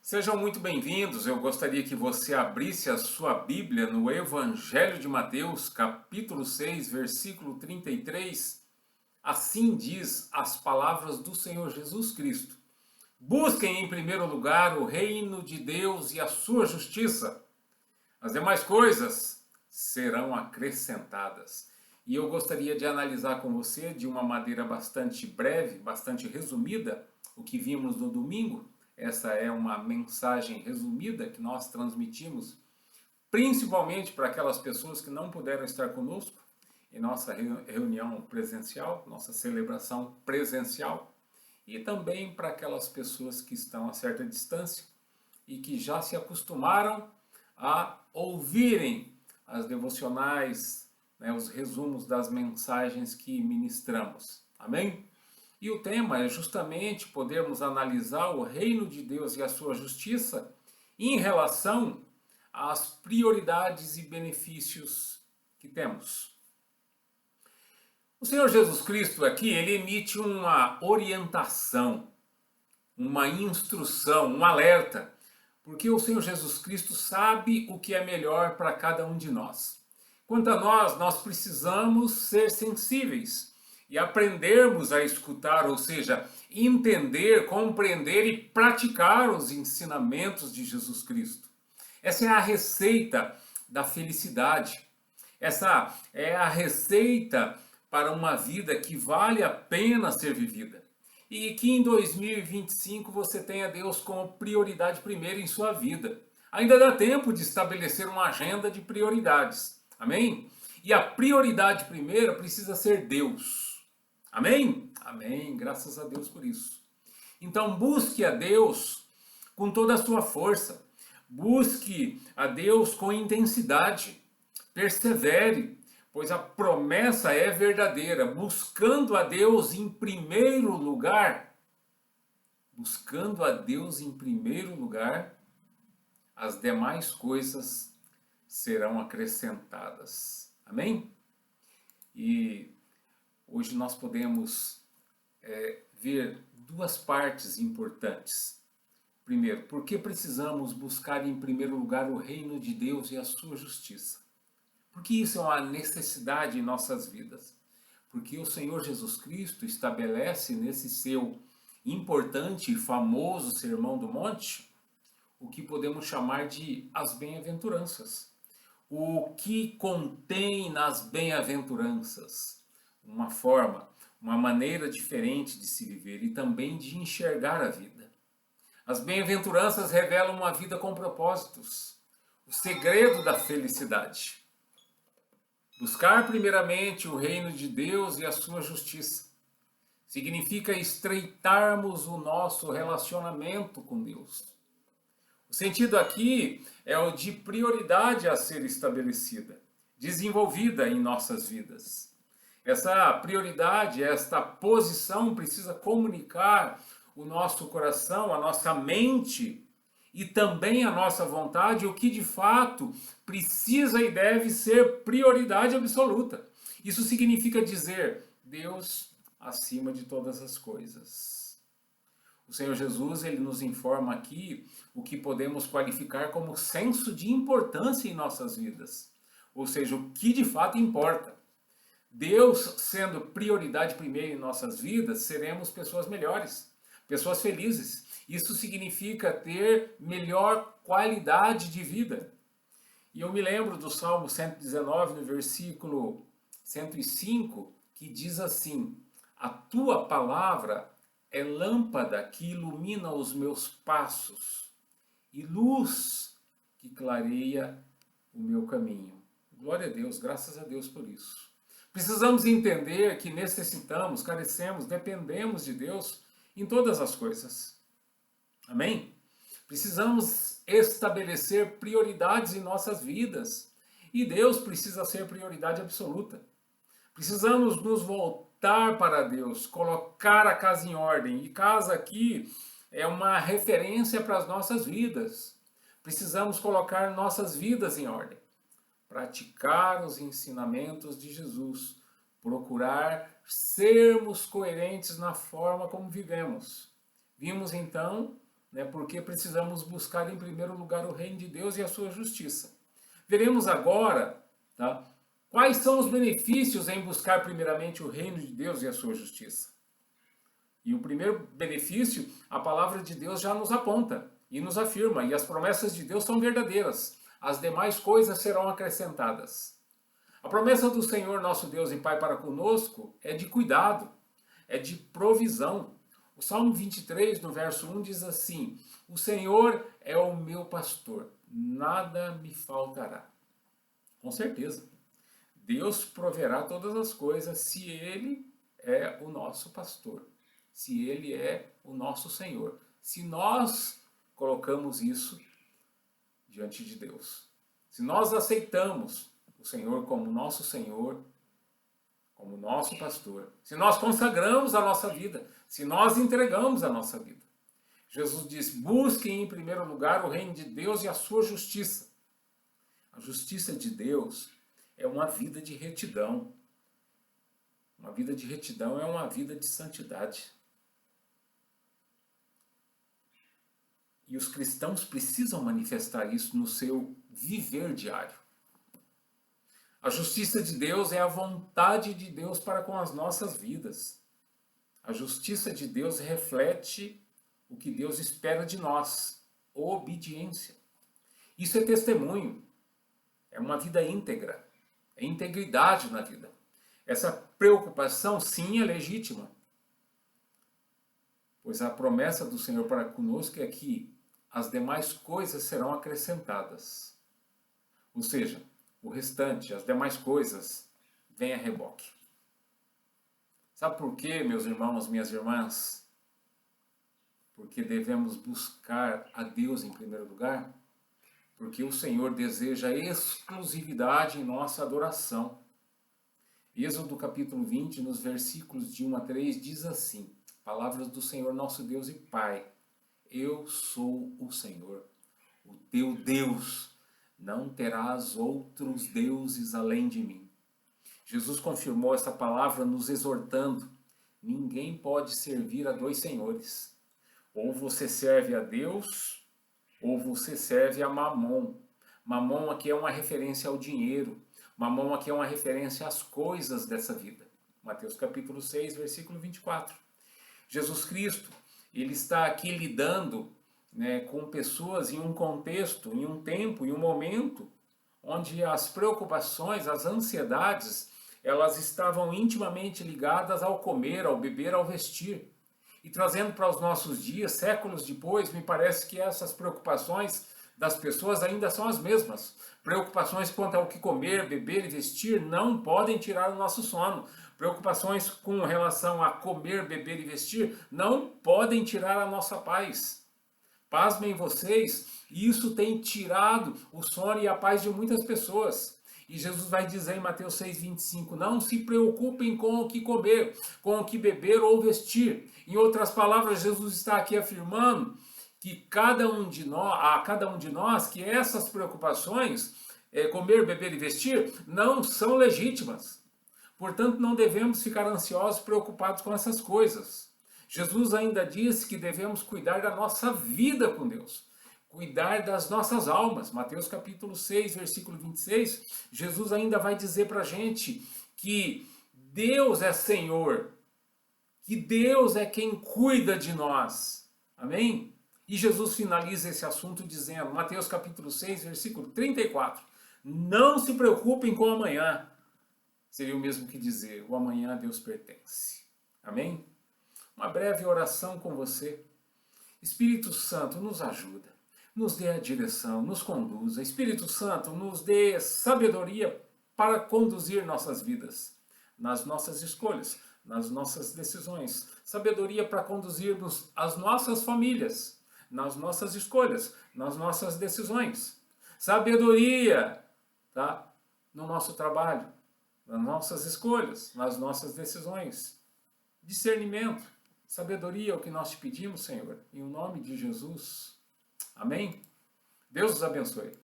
Sejam muito bem-vindos. Eu gostaria que você abrisse a sua Bíblia no Evangelho de Mateus, capítulo 6, versículo 33. Assim diz as palavras do Senhor Jesus Cristo: Busquem em primeiro lugar o reino de Deus e a sua justiça. As demais coisas serão acrescentadas. E eu gostaria de analisar com você de uma maneira bastante breve, bastante resumida, o que vimos no domingo. Essa é uma mensagem resumida que nós transmitimos, principalmente para aquelas pessoas que não puderam estar conosco em nossa reunião presencial, nossa celebração presencial, e também para aquelas pessoas que estão a certa distância e que já se acostumaram a ouvirem as devocionais, os resumos das mensagens que ministramos. Amém? E o tema é justamente podermos analisar o reino de Deus e a sua justiça em relação às prioridades e benefícios que temos. O Senhor Jesus Cristo aqui, ele emite uma orientação, uma instrução, um alerta, porque o Senhor Jesus Cristo sabe o que é melhor para cada um de nós. Quanto a nós precisamos ser sensíveis e aprendermos a escutar, ou seja, entender, compreender e praticar os ensinamentos de Jesus Cristo. Essa é a receita da felicidade. Essa é a receita para uma vida que vale a pena ser vivida. E que em 2025 você tenha Deus como prioridade primeira em sua vida. Ainda dá tempo de estabelecer uma agenda de prioridades. Amém? E a prioridade primeira precisa ser Deus. Amém? Amém. Graças a Deus por isso. Então busque a Deus com toda a sua força. Busque a Deus com intensidade. Persevere, pois a promessa é verdadeira. Buscando a Deus em primeiro lugar, as demais coisas serão acrescentadas. Amém? E hoje nós podemos ver duas partes importantes. Primeiro, por que precisamos buscar em primeiro lugar o reino de Deus e a sua justiça? Porque isso é uma necessidade em nossas vidas. Porque o Senhor Jesus Cristo estabelece nesse seu importante e famoso Sermão do Monte o que podemos chamar de as bem-aventuranças. O que contém nas bem-aventuranças? Uma forma, uma maneira diferente de se viver e também de enxergar a vida. As bem-aventuranças revelam uma vida com propósitos, o segredo da felicidade. Buscar primeiramente o reino de Deus e a sua justiça significa estreitarmos o nosso relacionamento com Deus. O sentido aqui é o de prioridade a ser estabelecida, desenvolvida em nossas vidas. Essa prioridade, esta posição precisa comunicar o nosso coração, a nossa mente e também a nossa vontade, o que de fato precisa e deve ser prioridade absoluta. Isso significa dizer Deus acima de todas as coisas. O Senhor Jesus, ele nos informa aqui o que podemos qualificar como senso de importância em nossas vidas. Ou seja, o que de fato importa. Deus sendo prioridade primeira em nossas vidas, seremos pessoas melhores, pessoas felizes. Isso significa ter melhor qualidade de vida. E eu me lembro do Salmo 119, no versículo 105, que diz assim: A tua palavra é lâmpada que ilumina os meus passos e luz que clareia o meu caminho. Glória a Deus, graças a Deus por isso. Precisamos entender que necessitamos, carecemos, dependemos de Deus em todas as coisas. Amém? Precisamos estabelecer prioridades em nossas vidas. E Deus precisa ser prioridade absoluta. Precisamos nos voltar para Deus, colocar a casa em ordem. E casa aqui é uma referência para as nossas vidas. Precisamos colocar nossas vidas em ordem. Praticar os ensinamentos de Jesus, procurar sermos coerentes na forma como vivemos. Vimos então né? Porque precisamos buscar em primeiro lugar o reino de Deus e a sua justiça. Veremos agora, tá, quais são os benefícios em buscar primeiramente o reino de Deus e a sua justiça. E o primeiro benefício, a palavra de Deus já nos aponta e nos afirma, e as promessas de Deus são verdadeiras. As demais coisas serão acrescentadas. A promessa do Senhor nosso Deus e Pai para conosco é de cuidado, é de provisão. O Salmo 23, no verso 1, diz assim: o Senhor é o meu pastor, nada me faltará. Com certeza, Deus proverá todas as coisas se Ele é o nosso pastor, se Ele é o nosso Senhor, se nós colocamos isso diante de Deus. Se nós aceitamos o Senhor como nosso Senhor, como nosso pastor, se nós consagramos a nossa vida, se nós entregamos a nossa vida. Jesus diz: busquem em primeiro lugar o reino de Deus e a sua justiça. A justiça de Deus é uma vida de retidão. Uma vida de retidão é uma vida de santidade. E os cristãos precisam manifestar isso no seu viver diário. A justiça de Deus é a vontade de Deus para com as nossas vidas. A justiça de Deus reflete o que Deus espera de nós, obediência. Isso é testemunho, é uma vida íntegra, é integridade na vida. Essa preocupação, sim, é legítima, pois a promessa do Senhor para conosco é que as demais coisas serão acrescentadas. Ou seja, o restante, as demais coisas, vem a reboque. Sabe por quê, meus irmãos, minhas irmãs? Porque devemos buscar a Deus em primeiro lugar? Porque o Senhor deseja exclusividade em nossa adoração. Êxodo capítulo 20, nos versículos de 1 a 3, diz assim: palavras do Senhor nosso Deus e Pai: eu sou o Senhor, o teu Deus, não terás outros deuses além de mim. Jesus confirmou essa palavra nos exortando: ninguém pode servir a dois senhores. Ou você serve a Deus, ou você serve a Mamon. Mamon aqui é uma referência ao dinheiro. Mamon aqui é uma referência às coisas dessa vida. Mateus capítulo 6, versículo 24. Jesus Cristo, ele está aqui lidando, né, com pessoas em um contexto, em um tempo, em um momento, onde as preocupações, as ansiedades, elas estavam intimamente ligadas ao comer, ao beber, ao vestir. E trazendo para os nossos dias, séculos depois, me parece que essas preocupações das pessoas ainda são as mesmas. Preocupações quanto ao que comer, beber e vestir não podem tirar o nosso sono. Preocupações com relação a comer, beber e vestir não podem tirar a nossa paz. Pasmem vocês, isso tem tirado o sono e a paz de muitas pessoas. E Jesus vai dizer em Mateus 6,25, não se preocupem com o que comer, com o que beber ou vestir. Em outras palavras, Jesus está aqui afirmando que cada um de nós, que essas preocupações, comer, beber e vestir, não são legítimas. Portanto, não devemos ficar ansiosos, preocupados com essas coisas. Jesus ainda disse que devemos cuidar da nossa vida com Deus, cuidar das nossas almas. Mateus capítulo 6, versículo 26, Jesus ainda vai dizer para a gente que Deus é Senhor, que Deus é quem cuida de nós. Amém? E Jesus finaliza esse assunto dizendo, Mateus capítulo 6, versículo 34, não se preocupem com o amanhã. Seria o mesmo que dizer, o amanhã a Deus pertence. Amém? Uma breve oração com você. Espírito Santo, nos ajuda, nos dê a direção, nos conduza. Espírito Santo, nos dê sabedoria para conduzir nossas vidas, nas nossas escolhas, nas nossas decisões. Sabedoria para conduzirmos as nossas famílias, nas nossas escolhas, nas nossas decisões. Sabedoria, tá? No nosso trabalho, nas nossas escolhas, nas nossas decisões. Discernimento, sabedoria é o que nós te pedimos, Senhor, em nome de Jesus. Amém? Deus os abençoe.